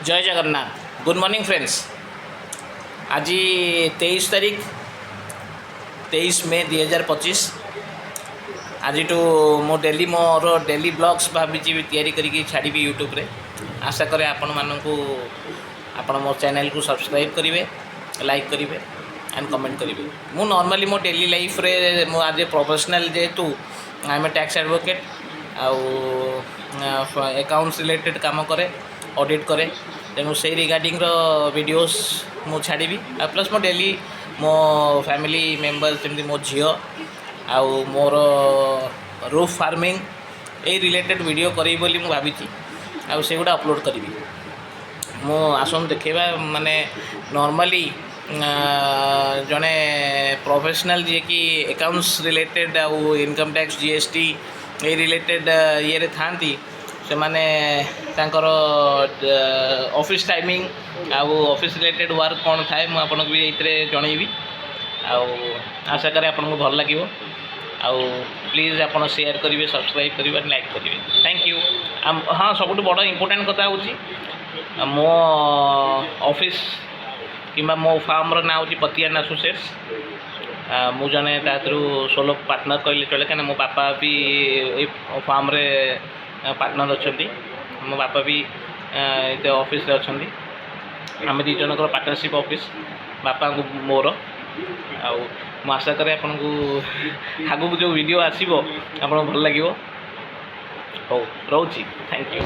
जय Jagannath good morning friends. आज 23 तारीख 23 मे 2025। आज मो डेली मोर डेली ब्लॉग्स भावी तैयारी करके छाड़ी यूट्यूब रे। आशा करे आपण मानू आपण मो चैनल को सब्सक्राइब करेंगे, लाइक करेंगे एंड कमेंट करेंगे। मु नॉर्मली मो डेली लाइफ रे मो आज प्रोफेशनल जेहेतु I am tax advocate accounts related काम करे, ऑडिट करे, तेणु से रिगार्डिंग वीडियोस मु छाड़ी प्लस मो डेली मो फैमिली मेंबर्स जमी मो झी आउ मोर रूफ फार्मिंग ए रिलेटेड वीडियो करी बोली मु भावी आउ से गुड़ा अपलोड करी मु आसन देखा माने नॉर्मली जड़े प्रोफेशनल जी कि अकाउंट्स रिलेटेड आउ इनकम टैक्स जीएसटी ए रिलेटेड ये थांती से माने तांकर ऑफिस टाइमिंग आउ ऑफिस रिलेटेड वर्क कौन थाए मु आपन भी एतरे जणैबी आउ आशा करे आपन को भल लागिवो आउ प्लीज आपन शेयर करेंगे, सब्सक्राइब करेंगे, लाइक करेंगे। Thank you. हाँ सब बड़ इम्पोर्टेंट कथा हूँ मो ऑफिस किंबा मो फार्म ना हूँ पतियान एसोसिएट्स। मु जने ताथरू सोलो पार्टनर कहले चले क्या मो बापा भी फार्म रे पार्टनर अच्छा, मो बापा भी ये ऑफिस रे अच्छा। आम दी जनकर पार्टनरशिप ऑफिस बापा को मोर आउ आशा करे आपन को आगू जो वीडियो आसीबो आपन भल लागिवो। हो रोची। Thank you.